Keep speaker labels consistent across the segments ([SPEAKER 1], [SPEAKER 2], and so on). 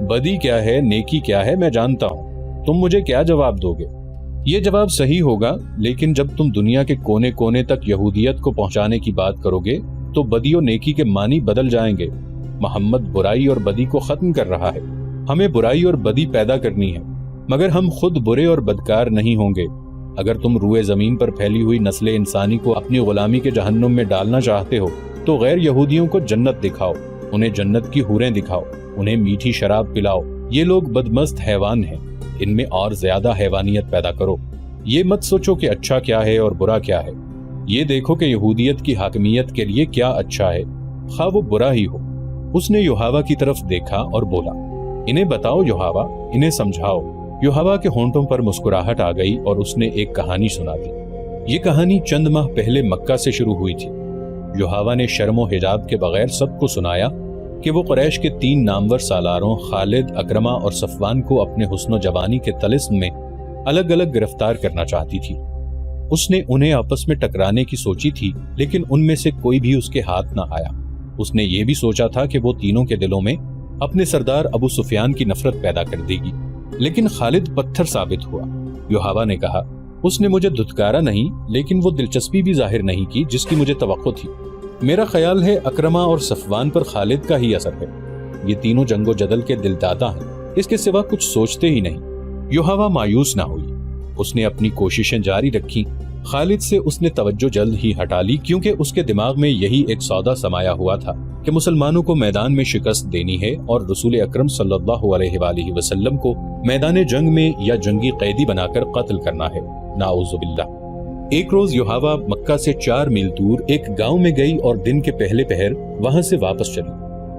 [SPEAKER 1] بدی کیا ہے نیکی کیا ہے میں جانتا ہوں، تم مجھے کیا جواب دو گے؟ یہ جواب صحیح ہوگا، لیکن جب تم دنیا کے کونے کونے تک یہودیت کو پہنچانے کی بات کرو گے تو بدی و نیکی کے معنی بدل جائیں گے۔ محمد برائی اور بدی کو ختم کر رہا ہے، ہمیں برائی اور بدی پیدا کرنی ہے، مگر ہم خود برے اور بدکار نہیں ہوں گے۔ اگر تم روئے زمین پر پھیلی ہوئی نسل انسانی کو اپنی غلامی کے جہنم میں ڈالنا چاہتے ہو تو غیر یہودیوں کو جنت دکھاؤ، انہیں جنت کی حوریں دکھاؤ، انہیں میٹھی شراب پلاؤ۔ یہ لوگ بدمست حیوان ہیں، ان میں اور زیادہ حیوانیت پیدا کرو۔ یہ مت سوچو کہ اچھا کیا ہے اور برا کیا ہے، یہ دیکھو کہ یہودیت کی حاکمیت کے لیے کیا اچھا ہے، خواہ وہ برا ہی ہو۔ اس نے یوحوا کی طرف دیکھا اور بولا، انہیں بتاؤ یوحوا، انہیں سمجھاؤ۔ یوحوا کے ہونٹوں پر مسکراہٹ آ گئی اور اس نے ایک کہانی سنا دی۔ یہ کہانی چند ماہ پہلے مکہ سے شروع ہوئی تھی۔ یوحوا نے شرم و حجاب کے بغیر سب کو سنایا کہ وہ قریش کے 3 نامور سالاروں خالد، اکرمہ اور صفوان کو اپنے حسن و جوانی کے طلسم میں الگ الگ گرفتار کرنا چاہتی تھی۔ اس نے انہیں آپس میں ٹکرانے کی سوچی تھی، لیکن ان میں سے کوئی بھی اس کے ہاتھ نہ آیا۔ اس نے یہ بھی سوچا تھا کہ وہ تینوں کے دلوں میں اپنے سردار ابو سفیان کی نفرت پیدا کر دے گی، لیکن خالد پتھر ثابت ہوا۔ یوحوا نے کہا، اس نے مجھے دھتکارا نہیں، لیکن وہ دلچسپی بھی ظاہر نہیں کی جس کی مجھے توقع تھی۔ میرا خیال ہے اکرمہ اور صفوان پر خالد کا ہی اثر ہے، یہ تینوں جنگ و جدل کے دل دادا ہیں، اس کے سوا کچھ سوچتے ہی نہیں۔ یوحوا مایوس نہ ہوئی، اس نے اپنی کوششیں جاری رکھی۔ خالد سے اس نے توجہ جلد ہی ہٹا لی، کیونکہ اس کے دماغ میں یہی ایک سودا سمایا ہوا تھا کہ مسلمانوں کو میدان میں شکست دینی ہے اور رسول اکرم صلی اللہ علیہ وآلہ وسلم کو میدان جنگ میں یا جنگی قیدی بنا کر قتل کرنا ہے، نعوذ باللہ۔ ایک روز یوحوا مکہ سے 4 میل دور ایک گاؤں میں گئی اور دن کے پہلے پہر وہاں سے واپس چلی۔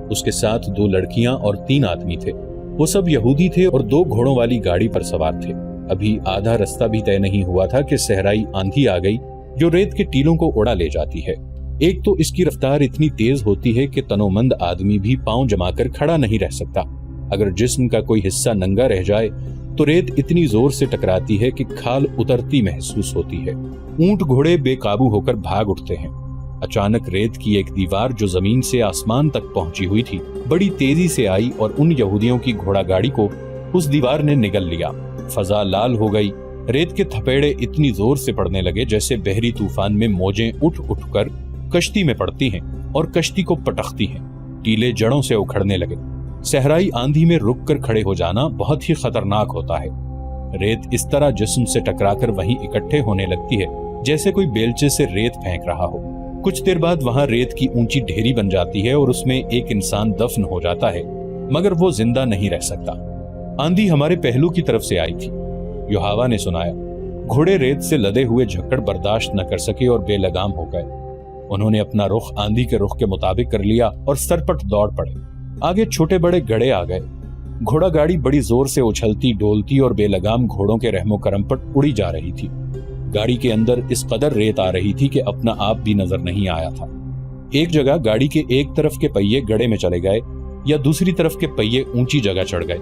[SPEAKER 1] اس کے ساتھ 2 لڑکیاں اور 3 آدمی تھے، وہ سب یہودی تھے اور 2 گھوڑوں والی گاڑی پر سوار تھے۔ ابھی آدھا رستہ بھی طے نہیں ہوا تھا کہ صحرائی آندھی آ گئی جو ریت کے ٹیلوں کو اڑا لے جاتی ہے۔ ایک تو اس کی رفتار اتنی تیز ہوتی ہے کہ تنومند آدمی بھی پاؤں جما کر کھڑا نہیں رہ سکتا۔ اگر جسم کا کوئی حصہ ننگا رہ جائے تو ریت اتنی زور سے ٹکراتی ہے کہ کھال اترتی محسوس ہوتی ہے۔ اونٹ گھوڑے بے قابو ہو کر بھاگ اٹھتے ہیں۔ اچانک ریت کی ایک دیوار جو زمین سے آسمان تک پہنچی ہوئی تھی بڑی تیزی سے آئی اور ان یہودیوں کی گھوڑا گاڑی کو اس دیوار نے نگل لیا۔ فضا لال ہو گئی، ریت کے تھپیڑے اتنی زور سے پڑنے لگے جیسے بحری طوفان میں موجیں اٹھ اٹھ کر کشتی میں پڑتی ہیں اور کشتی کو پٹختی ہیں۔ ٹیلے جڑوں سے اکھڑنے لگے۔ صحرائی آندھی میں رک کر کھڑے ہو جانا بہت ہی خطرناک ہوتا ہے۔ ریت اس طرح جسم سے ٹکرا کر وہیں اکٹھے ہونے لگتی ہے جیسے کوئی بیلچے سے ریت پھینک رہا ہو۔ کچھ دیر بعد وہاں ریت کی اونچی ڈھیری بن جاتی ہے اور اس میں ایک انسان دفن ہو جاتا ہے، مگر وہ زندہ نہیں رہ سکتا۔ آندھی ہمارے پہلو کی طرف سے آئی تھی، یوحوا نے سنایا۔ گھوڑے ریت سے لدے ہوئے جھکڑ برداشت نہ کر سکے اور بے لگام ہو گئے۔ انہوں نے اپنا رخ آندھی کے رخ کے مطابق کر لیا اور سرپٹ دوڑ پڑے۔ آگے چھوٹے بڑے گڑھے آ گئے۔ گھوڑا گاڑی بڑی زور سے اچھلتی ڈولتی اور بے لگام گھوڑوں کے رحم و کرم پر اڑی جا رہی تھی۔ گاڑی کے اندر اس قدر ریت آ رہی تھی کہ اپنا آپ بھی نظر نہیں آیا تھا۔ ایک جگہ گاڑی کے ایک طرف کے پہیے گڑھے میں چلے گئے یا دوسری طرف کے پہیے اونچی جگہ چڑھ گئے۔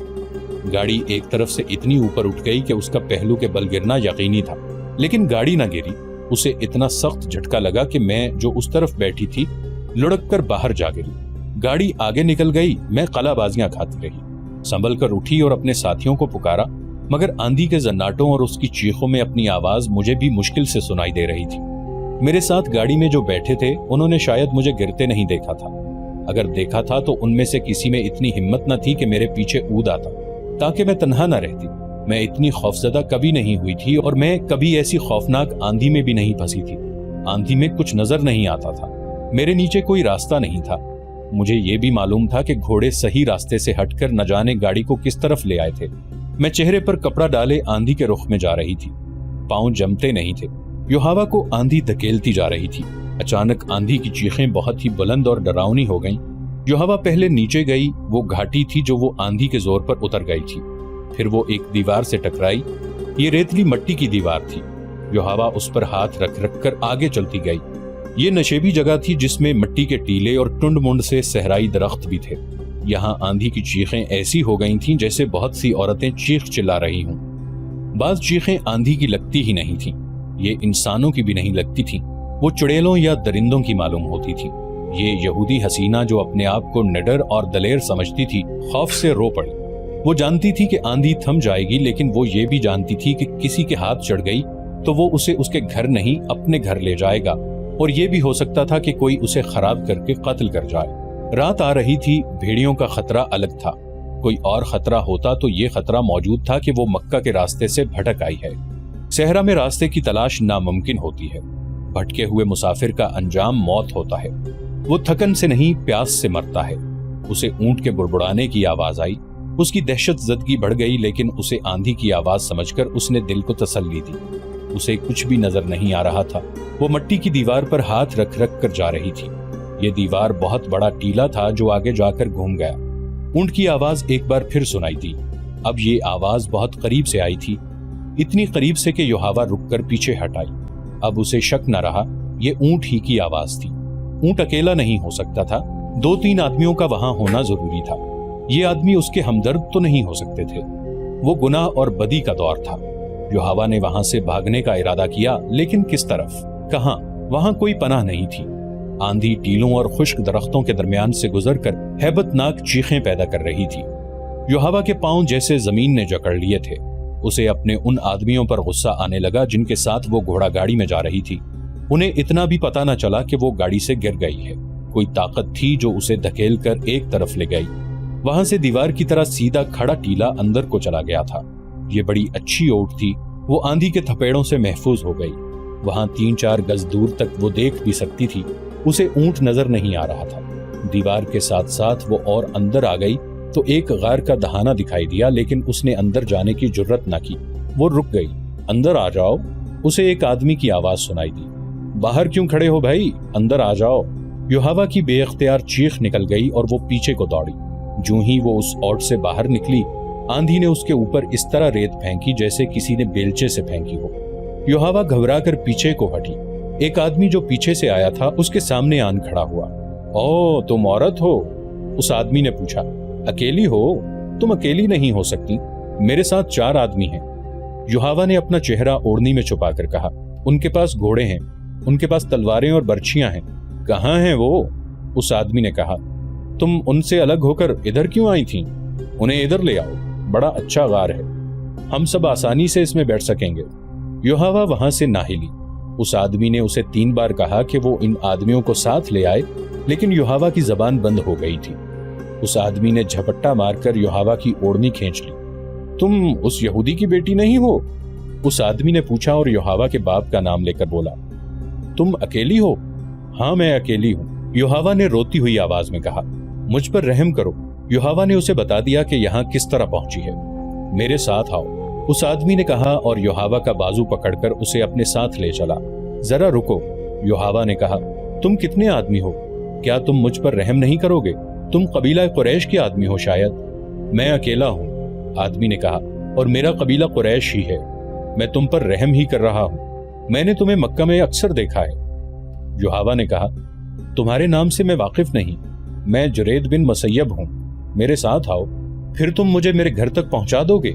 [SPEAKER 1] گاڑی ایک طرف سے اتنی اوپر اٹھ گئی کہ اس کا پہلو کے بل گرنا یقینی تھا، لیکن گاڑی نہ گری۔ اسے اتنا سخت جھٹکا لگا کہ میں جو اس طرف بیٹھی تھی لڑک کر باہر جا گری۔ گاڑی آگے نکل گئی، میں قلع بازیاں کھاتی رہی۔ سنبھل کر اٹھی اور اپنے ساتھیوں کو پکارا، مگر آندھی کے زناٹوں اور اس کی چیخوں میں اپنی آواز مجھے بھی مشکل سے سنائی دے رہی تھی۔ میرے ساتھ گاڑی میں جو بیٹھے تھے انہوں نے شاید مجھے گرتے نہیں دیکھا تھا، اگر دیکھا تھا تو ان میں سے کسی میں اتنی ہمت نہ تھی کہ میرے پیچھے اود آتا تاکہ میں تنہا نہ رہتی۔ میں اتنی خوفزدہ کبھی نہیں ہوئی تھی اور میں کبھی ایسی خوفناک آندھی میں بھی نہیں پھنسی تھی۔ آندھی میں کچھ نظر نہیں آتا تھا، میرے نیچے کوئی راستہ نہیں تھا۔ مجھے یہ بھی معلوم تھا کہ گھوڑے صحیح راستے سے ہٹ کر نہ جانے گاڑی کو کس طرف لے آئے تھے۔ میں چہرے پر کپڑا ڈالے آندھی کے رخ میں جا رہی تھی، پاؤں جمتے نہیں تھے۔ یوحوا کو آندھی دھکیلتی جا رہی تھی۔ اچانک آندھی کی چیخیں بہت ہی بلند اور ڈراؤنی ہو گئیں۔ یوحوا پہلے نیچے گئی، وہ گھاٹی تھی جو وہ آندھی کے زور پر اتر گئی تھی۔ پھر وہ ایک دیوار سے ٹکرائی، یہ ریتلی مٹی کی دیوار تھی۔ یوحوا اس پر ہاتھ رکھ رکھ کر آگے چلتی گئی۔ یہ نشیبی جگہ تھی جس میں مٹی کے ٹیلے اور ٹنڈ منڈ سے صحرائی درخت بھی تھے۔ یہاں آندھی کی چیخیں ایسی ہو گئی تھیں جیسے بہت سی عورتیں چیخ چلا رہی ہوں۔ بعض چیخیں آندھی کی لگتی ہی نہیں تھیں، یہ انسانوں کی بھی نہیں لگتی تھیں، وہ چڑیلوں یا درندوں کی معلوم ہوتی تھیں۔ یہ یہودی حسینہ جو اپنے آپ کو نڈر اور دلیر سمجھتی تھی خوف سے رو پڑی۔ وہ جانتی تھی کہ آندھی تھم جائے گی، لیکن وہ یہ بھی جانتی تھی کہ کسی کے ہاتھ چڑھ گئی تو وہ اسے اس کے گھر نہیں اپنے گھر لے جائے گا، اور یہ بھی ہو سکتا تھا کہ کوئی اسے خراب کر کے قتل کر جائے۔ رات آ رہی تھی، بھیڑیوں کا خطرہ الگ تھا۔ کوئی اور خطرہ ہوتا تو یہ خطرہ موجود تھا کہ وہ مکہ کے راستے سے بھٹک آئی ہے۔ صحرا میں راستے کی تلاش ناممکن ہوتی ہے۔ بھٹکے ہوئے مسافر کا انجام موت ہوتا ہے۔ وہ تھکن سے نہیں، پیاس سے مرتا ہے۔ اسے اونٹ کے بڑبڑانے کی آواز آئی۔ اس کی دہشت زدگی بڑھ گئی، لیکن اسے آندھی کی آواز سمجھ کر اس نے دل کو تسلی دی۔ اسے کچھ بھی نظر نہیں آ رہا تھا۔ وہ مٹی کی دیوار پر ہاتھ رکھ رکھ کر جا رہی تھی۔ یہ دیوار بہت بڑا ٹیلا تھا جو آگے جا کر گھوم گیا۔ اونٹ کی آواز ایک بار پھر سنائی دی۔ اب یہ آواز بہت قریب سے آئی تھی، اتنی قریب سے کہ یوحوا رک کر پیچھے ہٹ آئی۔ اب اسے شک نہ رہا، یہ اونٹ ہی کی آواز تھی۔ اونٹ اکیلا نہیں ہو سکتا تھا، 2-3 آدمیوں کا وہاں ہونا ضروری تھا۔ یہ آدمی اس کے ہمدرد تو نہیں ہو سکتے تھے۔ وہ گناہ اور بدی کا دور تھا۔ یوحوا نے وہاں سے بھاگنے کا ارادہ کیا، لیکن کس طرف، کہاں؟ وہاں کوئی پناہ نہیں تھی۔ آندھی ٹیلوں اور خشک درختوں کے درمیان سے گزر کر ہیبت ناک چیخیں پیدا کر رہی تھی۔ یوحوا کے پاؤں جیسے زمین نے جکڑ لیے تھے۔ اسے اپنے ان آدمیوں پر غصہ آنے لگا جن کے ساتھ وہ گھوڑا گاڑی میں جا رہی تھی۔ انہیں اتنا بھی پتہ نہ چلا کہ وہ گاڑی سے گر گئی ہے۔ کوئی طاقت تھی جو اسے دھکیل کر ایک طرف لے گئی۔ وہاں سے دیوار کی طرح سیدھا کھڑا ٹیلا اندر کو چلا گیا تھا۔ یہ بڑی اچھی اوٹ تھی، وہ آندھی کے تھپیڑوں سے محفوظ ہو گئی۔ وہاں 3-4 گز دور تک وہ دیکھ بھی سکتی تھی۔ اسے اونٹ نظر نہیں آ رہا تھا۔ دیوار کے ساتھ ساتھ وہ اور اندر آ گئی تو ایک غار کا دہانہ دکھائی دیا، لیکن اس نے اندر جانے کی جرت نہ کی۔ وہ رک گئی۔ اندر آ جاؤ، اسے ایک آدمی کی آواز سنائی دی۔ باہر کیوں کھڑے ہو بھائی، اندر آ جاؤ۔ یوحوا کی بے اختیار چیخ نکل گئی اور وہ پیچھے کو دوڑی۔ جوں ہی وہ اس اوٹ سے باہر نکلی، آندھی نے اس کے اوپر اس طرح ریت پھینکی جیسے کسی نے بیلچے سے پھینکی ہو۔ یوحوا گھبرا کر پیچھے کو ہٹی۔ ایک آدمی جو پیچھے سے آیا تھا اس کے سامنے آن کھڑا ہوا۔ او، تم عورت ہو؟ اس آدمی نے پوچھا۔ اکیلی ہو؟ تم اکیلی نہیں ہو سکتی، میرے ساتھ 4 آدمی ہیں۔ یوحوا نے اپنا چہرہ اوڑھنی میں چھپا کر کہا۔ ان کے پاس گھوڑے ہیں، ان کے پاس تلواریں اور برچھیاں ہیں۔ کہاں ہیں وہ؟ اس آدمی نے کہا۔ تم ان سے الگ ہو کر ادھر کیوں آئی تھیں؟ انہیں ادھر لے آؤ، بڑا اچھا غار ہے، ہم سب آسانی سے اس میں بیٹھ سکیں گے۔ یوحوا وہاں سے نہ ہلی۔ اس آدمی نے اسے 3 بار کہا کہ وہ ان آدمیوں کو ساتھ لے آئے، لیکن یوحوا کی زبان بند ہو گئی تھی۔ اس آدمی نے جھپٹا مار کر یوحوا کی اوڑھنی کھینچ لی۔ تم اس یہودی کی بیٹی نہیں ہو؟ اس آدمی نے پوچھا اور یوحوا کے باپ کا نام لے کر بولا۔ تم اکیلی ہو؟ ہاں، میں اکیلی ہوں، یوحوا نے روتی ہوئی آواز میں کہا۔ مجھ پر رحم کرو۔ یوحوا نے اسے بتا دیا کہ یہاں کس طرح پہنچی ہے۔ میرے ساتھ آؤ، اس آدمی نے کہا اور یوحوا کا بازو پکڑ کر اسے اپنے ساتھ لے چلا۔ ذرا رکو، یوحوا نے کہا، تم کتنے آدمی ہو؟ کیا تم مجھ پر رحم نہیں کرو گے؟ تم قبیلہ قریش کے آدمی ہو شاید۔ میں اکیلا ہوں، آدمی نے کہا، اور میرا قبیلہ قریش ہی ہے۔ میں تم پر رحم ہی کر رہا ہوں، میں نے تمہیں مکہ میں اکثر دیکھا ہے۔ یوحوا نے کہا، تمہارے نام سے میں واقف نہیں، میں جرید بن مسیب ہوں، میرے ساتھ آؤ۔ پھر تم مجھے میرے گھر تک پہنچا دو گے؟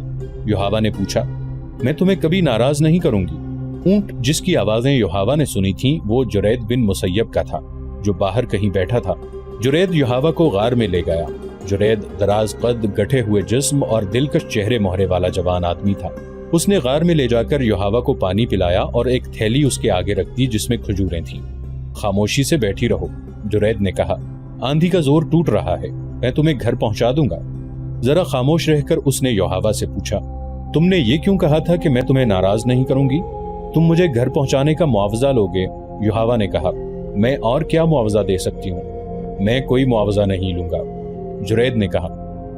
[SPEAKER 1] یوحوا نے پوچھا۔ میں تمہیں کبھی ناراض نہیں کروں گی۔ اونٹ جس کی آوازیں یوحوا نے سنی تھیں وہ جرید بن مسیب کا تھا، جو باہر کہیں بیٹھا تھا۔ جرید یوحوا کو غار میں لے گیا۔ جرید دراز قد، گٹھے ہوئے جسم اور دلکش چہرے مہرے والا جوان آدمی تھا۔ اس نے غار میں لے جا کر یوحوا کو پانی پلایا اور ایک تھیلی اس کے آگے رکھ دی جس میں کھجوریں تھیں۔ خاموشی سے بیٹھی رہو، جرید نے کہا، آندھی کا زور ٹوٹ رہا ہے، میں تمہیں گھر پہنچا دوں گا۔ ذرا خاموش رہ کر اس نے یوحوا سے پوچھا، تم نے یہ کیوں کہا تھا کہ میں تمہیں ناراض نہیں کروں گی؟ تم مجھے گھر پہنچانے کا معاوضہ لوگے؟ یوحوا نے کہا، میں اور کیا معاوضہ دے سکتی ہوں؟ میں کوئی معاوضہ نہیں لوں گا۔ جرید نے کہا،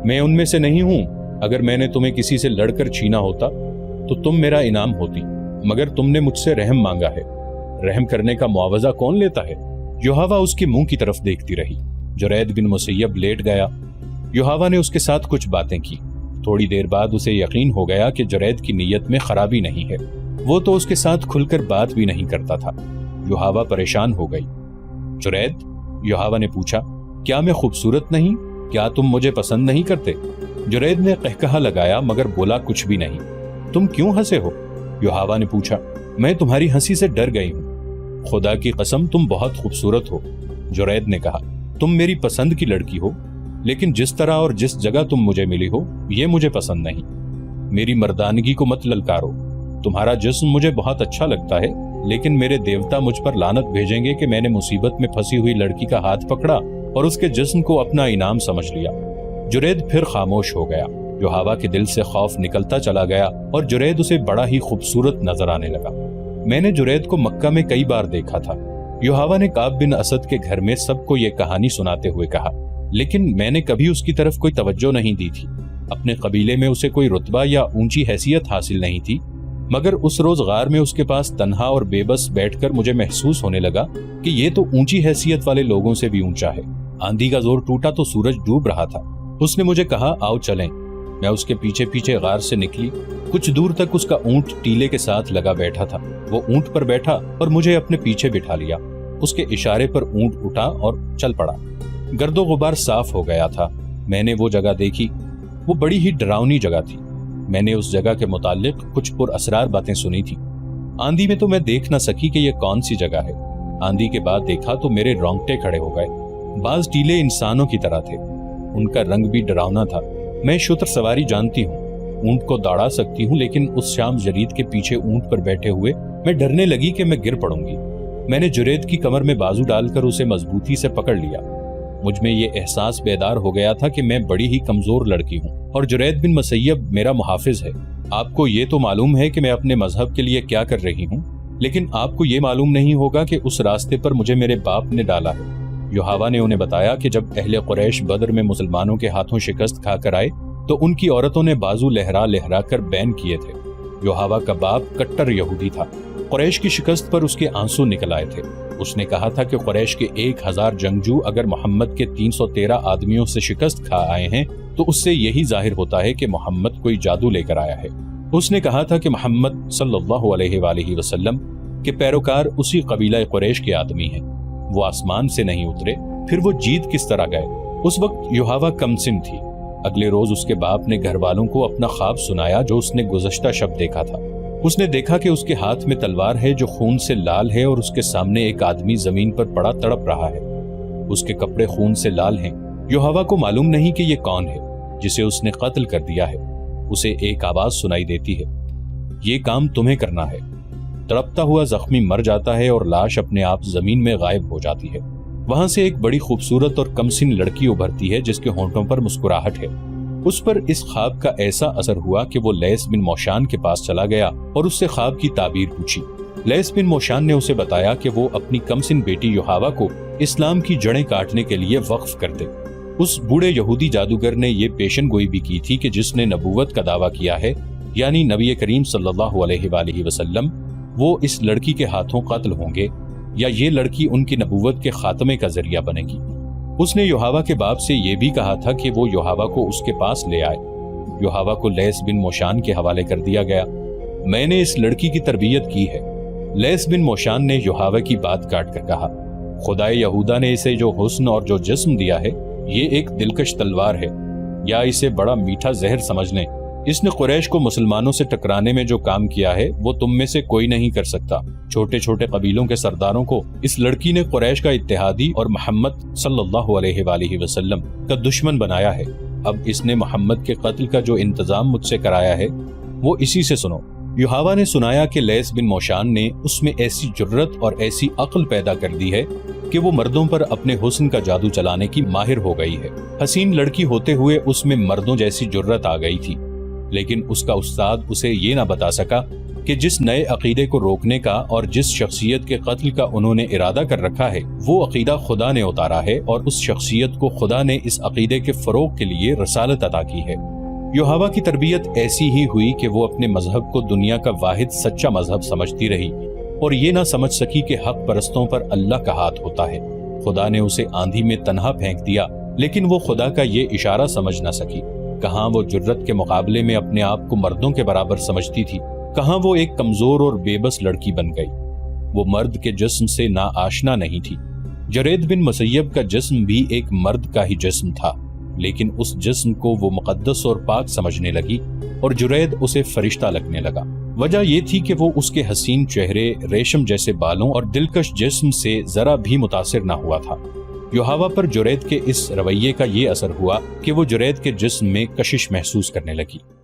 [SPEAKER 1] میں ان میں سے نہیں ہوں، اگر میں نے تمہیں کسی سے لڑ کر چھینا ہوتا تو تم میرا انعام ہوتی، مگر تم نے مجھ سے رحم مانگا ہے، رحم کرنے کا معاوضہ کون لیتا ہے؟ یوحوا اس کے منہ کی طرف دیکھتی رہی۔ جرید بن مسیب لیٹ گیا۔ یوحوا نے اس کے ساتھ کچھ باتیں کی۔ تھوڑی دیر بعد اسے یقین ہو گیا کہ جرید کی نیت میں خرابی نہیں ہے، وہ تو اس کے ساتھ کھل کر بات بھی نہیں کرتا تھا۔ یوحوا پریشان ہو گئی۔ جرید، یوحوا نے پوچھا، کیا میں خوبصورت نہیں؟ کیا تم مجھے پسند نہیں کرتے؟ جرید نے قہقہا لگایا مگر بولا کچھ بھی نہیں۔ تم کیوں ہنسے ہو؟ یوحوا نے پوچھا۔ میں تمہاری ہنسی سے ڈر گئی ہوں۔ خدا کی قسم تم بہت خوبصورت ہو، جرید نے کہا۔ تم میری پسند کی لڑکی ہو، لیکن جس طرح اور جس جگہ تم مجھے ملی ہو یہ مجھے پسند نہیں. میری مردانگی کو مت للکارو. تمہارا جسم مجھے بہت اچھا لگتا ہے، لیکن میرے دیوتا مجھ پر لعنت بھیجیں گے کہ میں نے مصیبت میں پھنسی ہوئی لڑکی کا ہاتھ پکڑا اور اس کے جسم کو اپنا انعام سمجھ لیا. جرید پھر خاموش ہو گیا. یوحاوا کے دل سے خوف نکلتا چلا گیا اور جرید اسے بڑا ہی خوبصورت نظر آنے لگا. میں نے جرید کو مکہ میں کئی بار دیکھا تھا. یوحاوا نے کعب بن اسد کے گھر میں سب کو یہ کہانی سناتے ہوئے کہا، لیکن میں نے کبھی اس کی طرف کوئی توجہ نہیں دی تھی. اپنے قبیلے میں اسے کوئی رتبہ یا اونچی حیثیت حاصل نہیں تھی، مگر اس روز غار میں اس کے پاس تنہا اور بے بس بیٹھ کر مجھے محسوس ہونے لگا کہ یہ تو اونچی حیثیت والے لوگوں سے بھی اونچا ہے. آندھی کا زور ٹوٹا تو سورج ڈوب رہا تھا. اس نے مجھے کہا، آؤ چلیں. میں اس کے پیچھے پیچھے غار سے نکلی. کچھ دور تک اس کا اونٹ ٹیلے کے ساتھ لگا بیٹھا تھا. وہ اونٹ پر بیٹھا اور مجھے اپنے پیچھے بٹھا لیا. اس کے اشارے پر اونٹ اٹھا اور چل پڑا. گرد و غبار صاف ہو گیا تھا. میں نے وہ جگہ دیکھی. وہ بڑی ہی ڈراؤنی جگہ تھی. میں نے اس جگہ کے متعلق کچھ پر اسرار باتیں سنی تھی. آندھی میں تو میں دیکھ نہ سکی کہ یہ کون سی جگہ ہے. آندھی کے بعد دیکھا تو میرے رونگٹے کھڑے ہو گئے. بعض ٹیلے انسانوں کی طرح تھے. ان کا رنگ بھی ڈراؤنا تھا. میں شتر سواری جانتی ہوں، اونٹ کو دوڑا سکتی ہوں، لیکن اس شام جرید کے پیچھے اونٹ پر بیٹھے ہوئے میں ڈرنے لگی کہ میں گر پڑوں گی. میں نے جرید کی کمر میں بازو ڈال کر اسے مضبوطی سے پکڑ لیا. مجھ میں یہ احساس بیدار ہو گیا تھا کہ میں بڑی ہی کمزور لڑکی ہوں اور جرید بن مسیب میرا محافظ ہے. آپ کو یہ تو معلوم ہے کہ میں اپنے مذہب کے لیے کیا کر رہی ہوں، لیکن آپ کو یہ معلوم نہیں ہوگا کہ اس راستے پر مجھے میرے باپ نے ڈالا ہے. یوحاوا نے انہیں بتایا کہ جب اہل قریش بدر میں مسلمانوں کے ہاتھوں شکست کھا کر آئے تو ان کی عورتوں نے بازو لہرا لہرا کر بین کیے تھے. یوحاوا کا باپ کٹر یہودی تھا. قریش کی شکست پر اس کے آنسو نکل آئے تھے. اس نے کہا تھا کہ قریش کے 1000 جنگجو اگر محمد کے 313 آدمیوں سے شکست کھا آئے ہیں تو اس سے یہی ظاہر ہوتا ہے کہ محمد کوئی جادو لے کر آیا ہے. اس نے کہا تھا کہ محمد صلی اللہ علیہ وآلہ وسلم کے پیروکار اسی قبیلہ قریش کے آدمی ہیں. وہ آسمان سے نہیں اترے، پھر وہ جیت کس طرح گئے؟ اس وقت یوحاوا کم سن تھی. اگلے روز اس کے باپ نے گھر والوں کو اپنا خواب سنایا جو اس نے گزشتہ شب دیکھا تھا. اس نے دیکھا کہ اس کے ہاتھ میں تلوار ہے جو خون سے لال ہے اور اس کے سامنے ایک آدمی زمین پر پڑا تڑپ رہا ہے. اس کے کپڑے خون سے لال ہیں. یوحاوا کو معلوم نہیں کہ یہ کون ہے جسے اس نے قتل کر دیا ہے. اسے ایک آواز سنائی دیتی ہے، یہ کام تمہیں کرنا ہے. تڑپتا ہوا زخمی مر جاتا ہے اور لاش اپنے آپ زمین میں غائب ہو جاتی ہے. وہاں سے ایک بڑی خوبصورت اور کمسن لڑکی ابھرتی ہے جس کے ہونٹوں پر مسکراہٹ ہے. اس پر اس خواب کا ایسا اثر ہوا کہ وہ لیس بن موشان کے پاس چلا گیا اور اس سے خواب کی تعبیر پوچھی. لیس بن موشان نے اسے بتایا کہ وہ اپنی کمسن بیٹی یوحاوا کو اسلام کی جڑیں کاٹنے کے لیے وقف کر دے. اس بوڑھے یہودی جادوگر نے یہ پیشن گوئی بھی کی تھی کہ جس نے نبوت کا دعویٰ کیا ہے، یعنی نبی کریم صلی اللہ علیہ وآلہ وسلم، وہ اس لڑکی کے ہاتھوں قتل ہوں گے یا یہ لڑکی ان کی نبوت کے خاتمے کا ذریعہ بنے گی. اس نے یوحاوا کے باپ سے یہ بھی کہا تھا کہ وہ یوحاوا کو اس کے پاس لے آئے. یوحاوا کو لیس بن موشان کے حوالے کر دیا گیا. میں نے اس لڑکی کی تربیت کی ہے. لیس بن موشان نے یوحاوا کی بات کاٹ کر کہا، خدائے یہودا نے اسے جو حسن اور جو جسم دیا ہے یہ ایک دلکش تلوار ہے، یا اسے بڑا میٹھا زہر سمجھ لیں. اس نے قریش کو مسلمانوں سے ٹکرانے میں جو کام کیا ہے وہ تم میں سے کوئی نہیں کر سکتا. چھوٹے چھوٹے قبیلوں کے سرداروں کو اس لڑکی نے قریش کا اتحادی اور محمد صلی اللہ علیہ وآلہ وسلم کا دشمن بنایا ہے. اب اس نے محمد کے قتل کا جو انتظام مجھ سے کرایا ہے وہ اسی سے سنو. یوحاوا نے سنایا کہ لیس بن موشان نے اس میں ایسی جرت اور ایسی عقل پیدا کر دی ہے کہ وہ مردوں پر اپنے حسن کا جادو چلانے کی ماہر ہو گئی ہے. حسین لڑکی ہوتے ہوئے اس میں مردوں جیسی جرت آ گئی تھی، لیکن اس کا استاد اسے یہ نہ بتا سکا کہ جس نئے عقیدے کو روکنے کا اور جس شخصیت کے قتل کا انہوں نے ارادہ کر رکھا ہے وہ عقیدہ خدا نے اتارا ہے اور اس شخصیت کو خدا نے اس عقیدے کے فروغ کے لیے رسالت عطا کی ہے. یوحاوا کی تربیت ایسی ہی ہوئی کہ وہ اپنے مذہب کو دنیا کا واحد سچا مذہب سمجھتی رہی اور یہ نہ سمجھ سکی کہ حق پرستوں پر اللہ کا ہاتھ ہوتا ہے. خدا نے اسے آندھی میں تنہا پھینک دیا، لیکن وہ خدا کا یہ اشارہ سمجھ نہ سکی. کہاں وہ جرت کے مقابلے میں اپنے آپ کو مردوں کے برابر سمجھتی تھی، کہاں وہ ایک کمزور اور بے بس لڑکی بن گئی. وہ مرد کے جسم سے نا آشنا نہیں تھی. جرید بن مسیب کا جسم بھی ایک مرد کا ہی جسم تھا، لیکن اس جسم کو وہ مقدس اور پاک سمجھنے لگی اور جرید اسے فرشتہ لگنے لگا. وجہ یہ تھی کہ وہ اس کے حسین چہرے، ریشم جیسے بالوں اور دلکش جسم سے ذرا بھی متاثر نہ ہوا تھا. یوحاوا پر جرید کے اس رویے کا یہ اثر ہوا کہ وہ جرید کے جسم میں کشش محسوس کرنے لگی۔